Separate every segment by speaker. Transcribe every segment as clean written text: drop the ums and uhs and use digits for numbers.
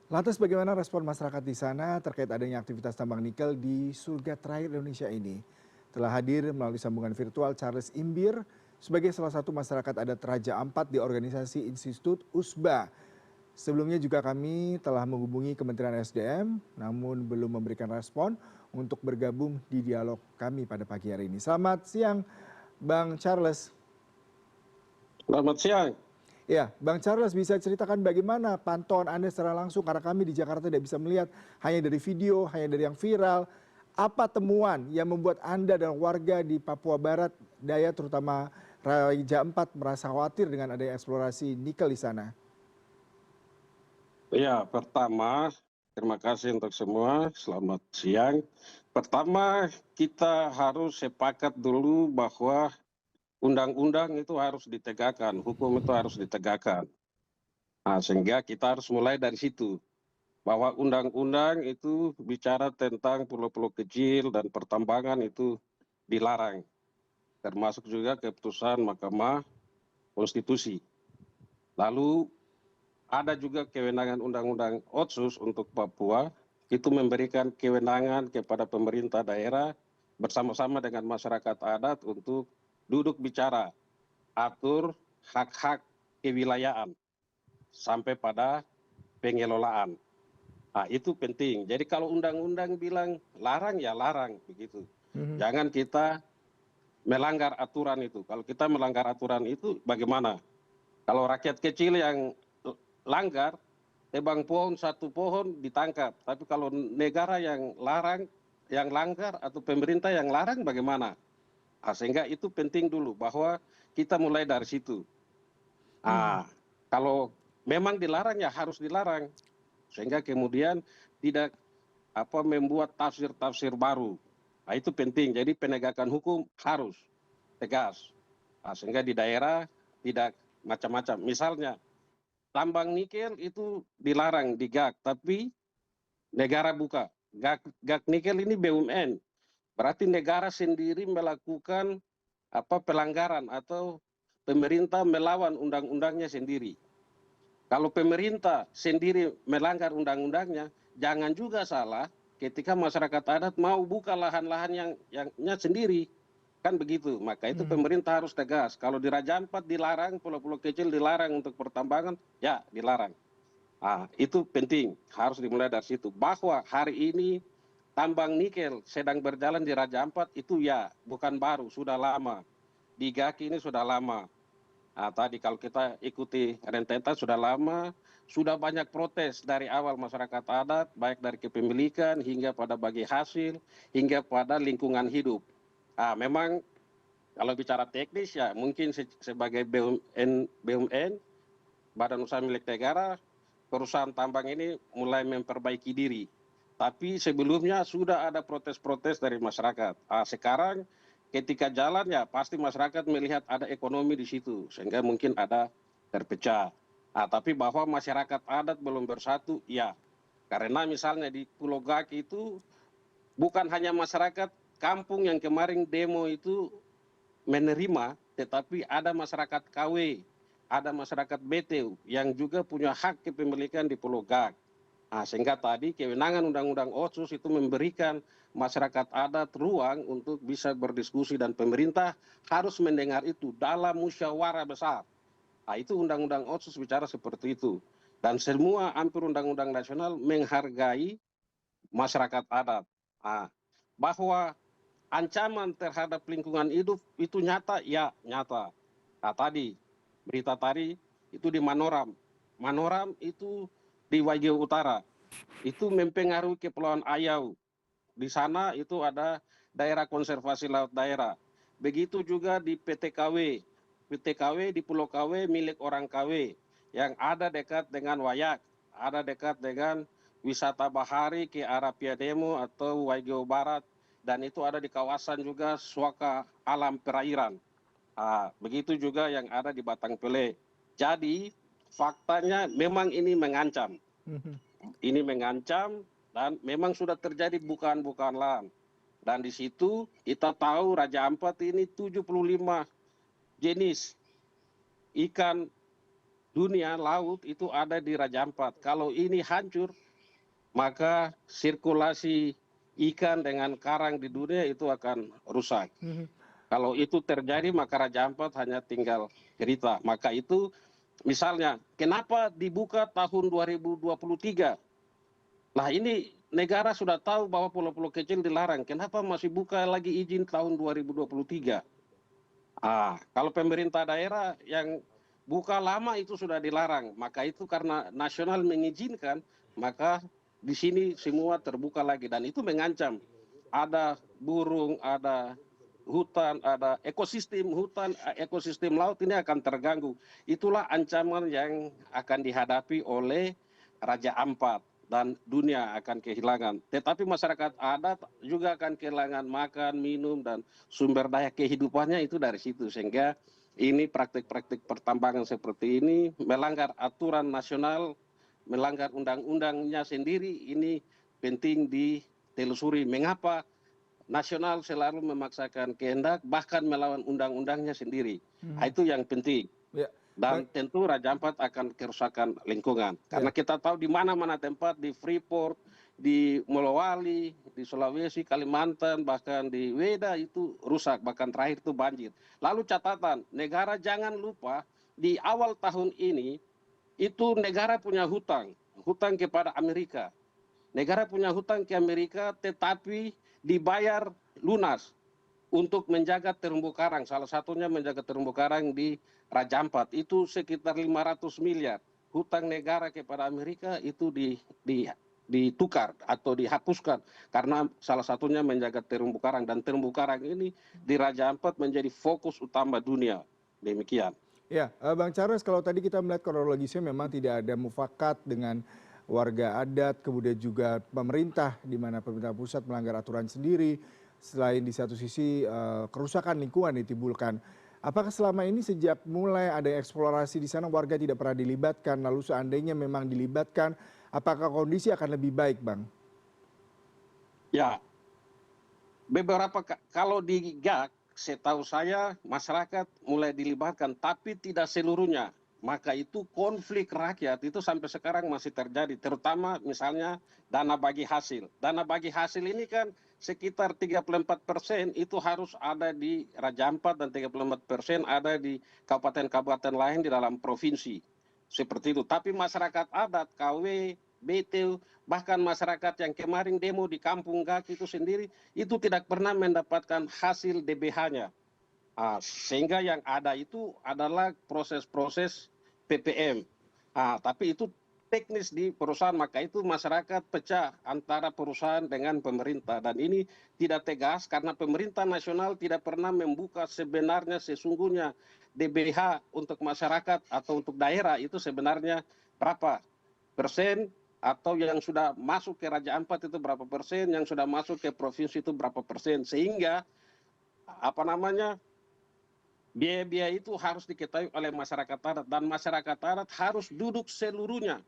Speaker 1: Lantas bagaimana respon masyarakat di sana terkait adanya aktivitas tambang nikel di surga terakhir Indonesia ini? Telah hadir melalui sambungan virtual Charles Imbir sebagai salah satu masyarakat adat Raja Ampat di organisasi Institut USBA. Sebelumnya juga kami telah menghubungi Kementerian SDM namun belum memberikan respon untuk bergabung di dialog kami pada pagi hari ini. Selamat siang Bang Charles.
Speaker 2: Selamat siang.
Speaker 1: Ya, Bang Charles bisa ceritakan bagaimana pantauan Anda secara langsung karena kami di Jakarta tidak bisa melihat hanya dari video, hanya dari yang viral. Apa temuan yang membuat Anda dan warga di Papua Barat Daya terutama Raja Ampat merasa khawatir dengan adanya eksplorasi nikel di sana?
Speaker 2: Ya, pertama, terima kasih untuk semua. Selamat siang. Pertama, kita harus sepakat dulu bahwa undang-undang itu harus ditegakkan, hukum itu harus ditegakkan. Nah, sehingga kita harus mulai dari situ. Bahwa undang-undang itu bicara tentang pulau-pulau kecil dan pertambangan itu dilarang. Termasuk juga keputusan Mahkamah Konstitusi. Lalu ada juga kewenangan undang-undang otsus untuk Papua, itu memberikan kewenangan kepada pemerintah daerah bersama-sama dengan masyarakat adat untuk duduk bicara, atur hak-hak kewilayaan sampai pada pengelolaan. Nah, itu penting. Jadi kalau undang-undang bilang larang ya larang begitu.
Speaker 1: Mhm.
Speaker 2: Jangan kita melanggar aturan itu. Kalau kita melanggar aturan itu bagaimana? Kalau rakyat kecil yang langgar, tebang pohon satu pohon ditangkap. Tapi kalau negara yang larang, yang langgar atau pemerintah yang larang bagaimana? Nah, sehingga itu penting dulu bahwa kita mulai dari situ.
Speaker 1: Mhm.
Speaker 2: Ah, kalau memang dilarang ya harus dilarang. Sehingga kemudian tidak membuat tafsir-tafsir baru. Nah, itu penting. Jadi penegakan hukum harus tegas. Nah, sehingga di daerah tidak macam-macam. Misalnya tambang nikel itu dilarang di GAK, tapi negara buka. GAK nikel ini BUMN, berarti negara sendiri melakukan pelanggaran atau pemerintah melawan undang-undangnya sendiri. Kalau pemerintah sendiri melanggar undang-undangnya, jangan juga salah ketika masyarakat adat mau buka lahan-lahan yang sendiri. Kan begitu, maka itu
Speaker 1: Mhm.
Speaker 2: pemerintah harus tegas. Kalau di Raja Ampat dilarang, pulau-pulau kecil dilarang untuk pertambangan, ya dilarang. Ah, itu penting, harus dimulai dari situ. Bahwa hari ini tambang nikel sedang berjalan di Raja Ampat itu ya bukan baru, sudah lama. Di Gaki ini sudah lama. Nah, tadi kalau kita ikuti rentetan sudah lama, sudah banyak protes dari awal masyarakat adat, baik dari kepemilikan hingga pada bagi hasil, hingga pada lingkungan hidup. Ah, memang kalau bicara teknis ya mungkin sebagai BUMN, Badan Usaha Milik Negara, perusahaan tambang ini mulai memperbaiki diri. Tapi sebelumnya sudah ada protes-protes dari masyarakat. Sekarang ketika jalan ya pasti masyarakat melihat ada ekonomi di situ, sehingga mungkin ada terpecah. Tapi bahwa masyarakat adat belum bersatu, ya. Karena misalnya di Pulau Gaki itu bukan hanya masyarakat kampung yang kemarin demo itu menerima, tetapi ada masyarakat KW, ada masyarakat BTU yang juga punya hak kepemilikan di Pulau Gak. Sehingga tadi kewenangan Undang-Undang Otsus itu memberikan masyarakat adat ruang untuk bisa berdiskusi dan pemerintah harus mendengar itu dalam musyawarah besar. Itu Undang-Undang Otsus bicara seperti itu. Dan semua hampir undang-undang nasional menghargai masyarakat adat. Nah, bahwa ancaman terhadap lingkungan hidup itu nyata, ya nyata. Tadi berita tadi itu di Manoram. Manoram itu di Waigeo Utara. Itu mempengaruhi Kepulauan Ayau. Di sana itu ada daerah konservasi laut daerah. Begitu juga di PTKW. PTKW di Pulau KW milik orang KW yang ada dekat dengan Wayak, ada dekat dengan wisata bahari ke arah Piademo atau Waigeo Barat, dan itu ada di kawasan juga suaka alam perairan. Begitu juga yang ada di Batang Pele. Jadi faktanya memang ini mengancam.
Speaker 1: Mhm.
Speaker 2: Ini mengancam dan memang sudah terjadi bukan-bukanlah. Dan di situ kita tahu Raja Ampat ini 75 jenis ikan dunia laut itu ada di Raja Ampat. Kalau ini hancur, maka sirkulasi ikan dengan karang di dunia itu akan rusak.
Speaker 1: Mhm.
Speaker 2: Kalau itu terjadi, maka Raja Ampat hanya tinggal cerita. Maka itu misalnya, kenapa dibuka tahun 2023? Nah ini negara sudah tahu bahwa pulau-pulau kecil dilarang. Kenapa masih buka lagi izin tahun 2023? Kalau pemerintah daerah yang buka lama itu sudah dilarang, maka itu karena nasional mengizinkan, maka di sini semua terbuka lagi dan itu mengancam. Ada burung, ada hutan, ada ekosistem hutan, ekosistem laut ini akan terganggu. Itulah ancaman yang akan dihadapi oleh Raja Ampat dan dunia akan kehilangan. Tetapi masyarakat adat juga akan kehilangan makan, minum, dan sumber daya kehidupannya itu dari situ. Sehingga ini praktik-praktik pertambangan seperti ini melanggar aturan nasional, melanggar undang-undangnya sendiri. Ini penting ditelusuri mengapa nasional selalu memaksakan kehendak bahkan melawan undang-undangnya sendiri.
Speaker 1: Mhm.
Speaker 2: Itu yang penting.
Speaker 1: Ya,
Speaker 2: Dan
Speaker 1: baik.
Speaker 2: tentu Raja Ampat akan kerusakan lingkungan. Karena
Speaker 1: Ya.
Speaker 2: kita tahu di mana-mana tempat, di Freeport, di Molowali, di Sulawesi, Kalimantan, bahkan di Weda itu rusak, bahkan terakhir itu banjir. Lalu catatan, negara jangan lupa di awal tahun ini itu negara punya hutang, hutang kepada Amerika. Negara punya hutang ke Amerika tetapi dibayar lunas untuk menjaga terumbu karang. Salah satunya menjaga terumbu karang di Raja Ampat. Itu sekitar 500 miliar. Hutang negara kepada Amerika itu ditukar atau dihapuskan. Karena salah satunya menjaga terumbu karang. Dan terumbu karang ini di Raja Ampat menjadi fokus utama dunia. Demikian.
Speaker 1: Ya, Bang Charles, kalau tadi kita melihat kronologisnya memang tidak ada mufakat dengan warga adat, kemudian juga pemerintah, di mana pemerintah pusat melanggar aturan sendiri, selain di satu sisi kerusakan lingkungan ditimbulkan. Apakah selama ini sejak mulai ada eksplorasi di sana warga tidak pernah dilibatkan, lalu seandainya memang dilibatkan, apakah kondisi akan lebih baik, Bang?
Speaker 2: Ya, kalau di GAK, setahu saya masyarakat mulai dilibatkan, tapi tidak seluruhnya. Maka itu konflik rakyat itu sampai sekarang masih terjadi, terutama misalnya dana bagi hasil. Dana bagi hasil ini kan sekitar 34% itu harus ada di Raja Ampat dan 34% ada di kabupaten-kabupaten lain di dalam provinsi. Seperti itu. Tapi masyarakat adat, KW, BT, bahkan masyarakat yang kemarin demo di Kampung Gak itu sendiri, itu tidak pernah mendapatkan hasil DBH-nya. Sehingga yang ada itu adalah proses-proses PPM. Tapi itu teknis di perusahaan, maka itu masyarakat pecah antara perusahaan dengan pemerintah. Dan ini tidak tegas karena pemerintah nasional tidak pernah membuka sebenarnya sesungguhnya DBH untuk masyarakat atau untuk daerah itu sebenarnya berapa persen, atau yang sudah masuk ke Raja Ampat itu berapa persen, yang sudah masuk ke provinsi itu berapa persen. Sehingga biaya-biaya itu harus diketahui oleh masyarakat adat dan masyarakat adat harus duduk seluruhnya.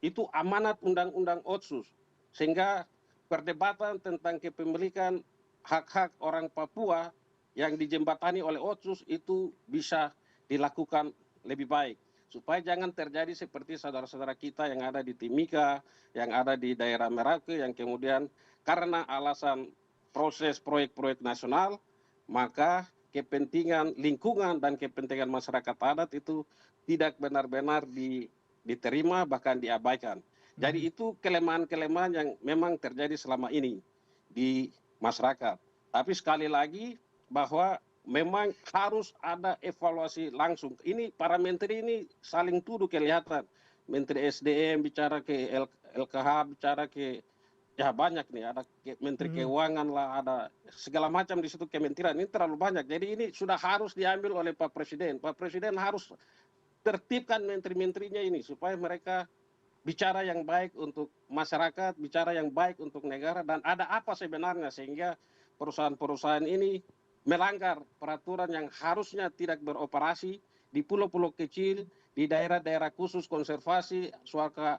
Speaker 2: Itu amanat undang-undang Otsus. Sehingga perdebatan tentang kepemilikan hak-hak orang Papua yang dijembatani oleh Otsus itu bisa dilakukan lebih baik. Supaya jangan terjadi seperti saudara-saudara kita yang ada di Timika, yang ada di daerah Merauke, yang kemudian karena alasan proses proyek-proyek nasional, maka kepentingan lingkungan dan kepentingan masyarakat adat itu tidak benar-benar diterima, bahkan diabaikan. Jadi itu kelemahan-kelemahan yang memang terjadi selama ini di masyarakat. Tapi sekali lagi bahwa memang harus ada evaluasi langsung. Ini para menteri ini saling tuduh kelihatan. Menteri SDM bicara ke LKH, bicara ke ya banyak nih, ada Menteri
Speaker 1: Mhm.
Speaker 2: Keuangan lah, ada segala macam di situ kementerian, ini terlalu banyak. Jadi ini sudah harus diambil oleh Pak Presiden. Pak Presiden harus tertibkan menteri-menterinya ini supaya mereka bicara yang baik untuk masyarakat, bicara yang baik untuk negara, dan ada apa sebenarnya sehingga perusahaan-perusahaan ini melanggar peraturan yang harusnya tidak beroperasi di pulau-pulau kecil, di daerah-daerah khusus konservasi, suaka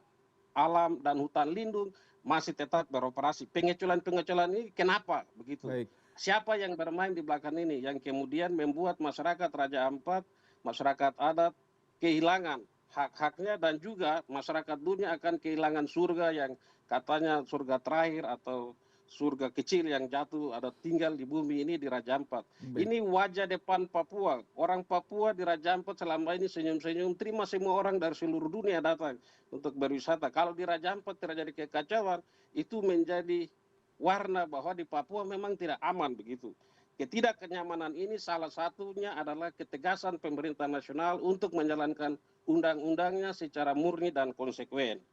Speaker 2: alam dan hutan lindung masih tetap beroperasi. Pengecualian-pengecualian ini kenapa begitu?
Speaker 1: Baik.
Speaker 2: Siapa yang bermain di belakang ini yang kemudian membuat masyarakat Raja Ampat, masyarakat adat kehilangan hak-haknya, dan juga masyarakat dunia akan kehilangan surga yang katanya surga terakhir atau surga kecil yang jatuh ada tinggal di bumi ini di Raja Ampat.
Speaker 1: Baik.
Speaker 2: Ini wajah depan Papua. Orang Papua di Raja Ampat selama ini senyum-senyum, terima semua orang dari seluruh dunia datang untuk berwisata. Kalau di Raja Ampat terjadi kekacauan, itu menjadi warna bahwa di Papua memang tidak aman begitu. Ketidakkenyamanan ini salah satunya adalah ketegasan pemerintah nasional untuk menjalankan undang-undangnya secara murni dan konsekuen.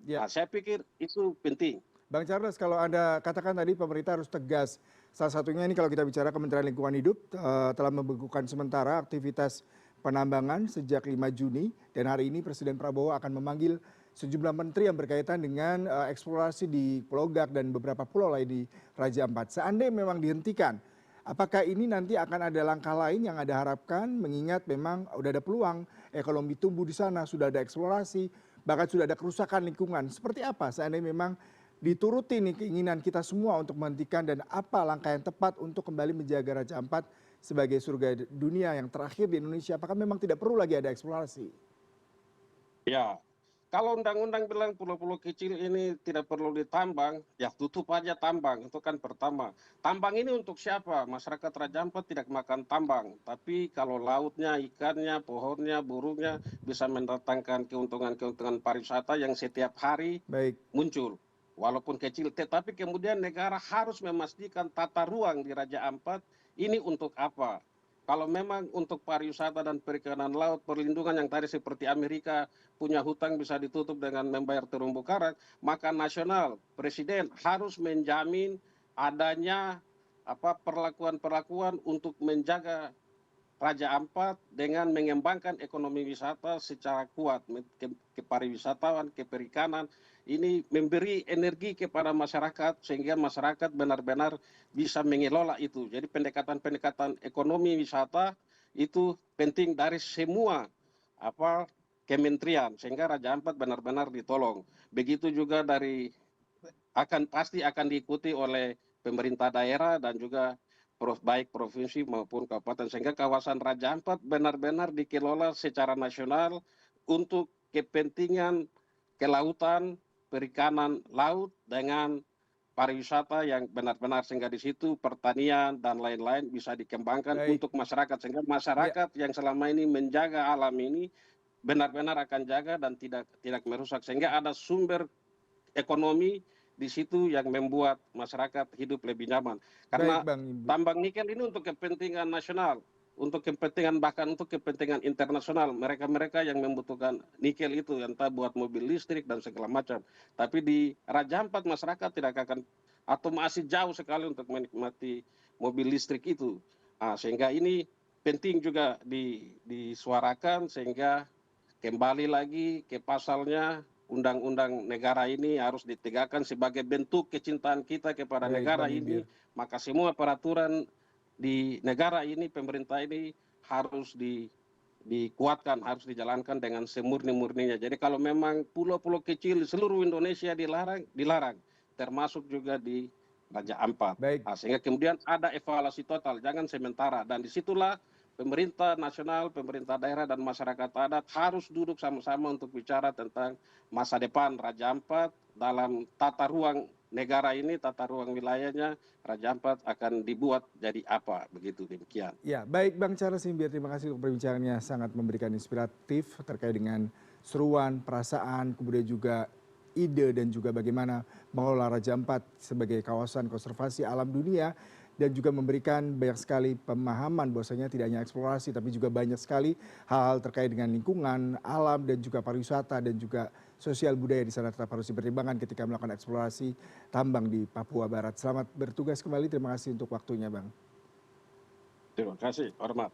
Speaker 1: Ya.
Speaker 2: Nah, saya pikir itu penting.
Speaker 1: Bang Charles, kalau Anda katakan tadi pemerintah harus tegas. Salah satunya ini kalau kita bicara Kementerian Lingkungan Hidup telah membekukan sementara aktivitas penambangan sejak 5 Juni dan hari ini Presiden Prabowo akan memanggil sejumlah menteri yang berkaitan dengan eksplorasi di Pulau Gak dan beberapa pulau lain di Raja Ampat. Seandainya memang dihentikan, apakah ini nanti akan ada langkah lain yang Anda harapkan mengingat memang sudah ada peluang ekonomi tumbuh di sana, sudah ada eksplorasi, bahkan sudah ada kerusakan lingkungan. Seperti apa seandainya memang dituruti nih keinginan kita semua untuk menghentikan dan apa langkah yang tepat untuk kembali menjaga Raja Ampat sebagai surga dunia yang terakhir di Indonesia? Apakah memang tidak perlu lagi ada eksplorasi?
Speaker 2: Ya, kalau undang-undang bilang pulau-pulau kecil ini tidak perlu ditambang, ya tutup aja tambang. Itu kan pertama. Tambang ini untuk siapa? Masyarakat Raja Ampat tidak makan tambang. Tapi kalau lautnya, ikannya, pohonnya, burungnya bisa mendatangkan keuntungan-keuntungan pariwisata yang setiap hari
Speaker 1: Baik,
Speaker 2: muncul. Walaupun kecil, tetapi kemudian negara harus memastikan tata ruang di Raja Ampat ini untuk apa. Kalau memang untuk pariwisata dan perikanan laut, perlindungan yang tadi seperti Amerika punya hutang bisa ditutup dengan membayar terumbu karang, maka nasional, presiden harus menjamin adanya perlakuan-perlakuan untuk menjaga Raja Ampat dengan mengembangkan ekonomi wisata secara kuat ke pariwisatawan, ke perikanan. Ini memberi energi kepada masyarakat sehingga masyarakat benar-benar bisa mengelola itu. Jadi pendekatan-pendekatan ekonomi wisata itu penting dari semua kementerian sehingga Raja Ampat benar-benar ditolong. Begitu juga pasti akan diikuti oleh pemerintah daerah dan juga baik provinsi maupun kabupaten sehingga kawasan Raja Ampat benar-benar dikelola secara nasional untuk kepentingan kelautan, perikanan laut dengan pariwisata yang benar-benar sehingga di situ pertanian dan lain-lain bisa dikembangkan
Speaker 1: baik.
Speaker 2: untuk masyarakat sehingga
Speaker 1: Ya,
Speaker 2: masyarakat yang selama ini menjaga alam ini benar-benar akan jaga dan tidak merusak sehingga ada sumber ekonomi di situ yang membuat masyarakat hidup lebih nyaman.
Speaker 1: baik
Speaker 2: Karena
Speaker 1: Bang Ibu.
Speaker 2: tambang nikel ini untuk kepentingan nasional, untuk kepentingan bahkan untuk kepentingan internasional. Mereka-mereka yang membutuhkan nikel itu entah buat mobil listrik dan segala macam. Tapi di Raja Ampat masyarakat tidak akan atau masih jauh sekali untuk menikmati mobil listrik itu. Nah, sehingga ini penting juga disuarakan sehingga kembali lagi ke pasalnya undang-undang negara ini harus ditegakkan sebagai bentuk kecintaan kita kepada
Speaker 1: Baik
Speaker 2: negara
Speaker 1: Bang Imbir.
Speaker 2: ini, maka semua peraturan di negara ini, pemerintah ini harus dikuatkan, harus dijalankan dengan semurni-murninya. Jadi kalau memang pulau-pulau kecil di seluruh Indonesia dilarang, dilarang, termasuk juga di Raja Ampat.
Speaker 1: Baik.
Speaker 2: Nah, sehingga kemudian ada evaluasi total, jangan sementara. Dan disitulah pemerintah nasional, pemerintah daerah, dan masyarakat adat harus duduk sama-sama untuk bicara tentang masa depan Raja Ampat dalam tata ruang negara ini, tata ruang wilayahnya, Raja Ampat akan dibuat jadi apa, begitu demikian.
Speaker 1: Ya, baik Bang Charles Imbir, terima kasih untuk perbincangannya sangat memberikan inspiratif terkait dengan seruan, perasaan, kemudian juga ide dan juga bagaimana mengelola Raja Ampat sebagai kawasan konservasi alam dunia dan juga memberikan banyak sekali pemahaman bahwasanya tidak hanya eksplorasi tapi juga banyak sekali hal-hal terkait dengan lingkungan, alam dan juga pariwisata dan juga sosial budaya di sana tetap harus dipertimbangkan ketika melakukan eksplorasi tambang di Papua Barat. Selamat bertugas kembali, terima kasih untuk waktunya Bang.
Speaker 2: Terima kasih, hormat.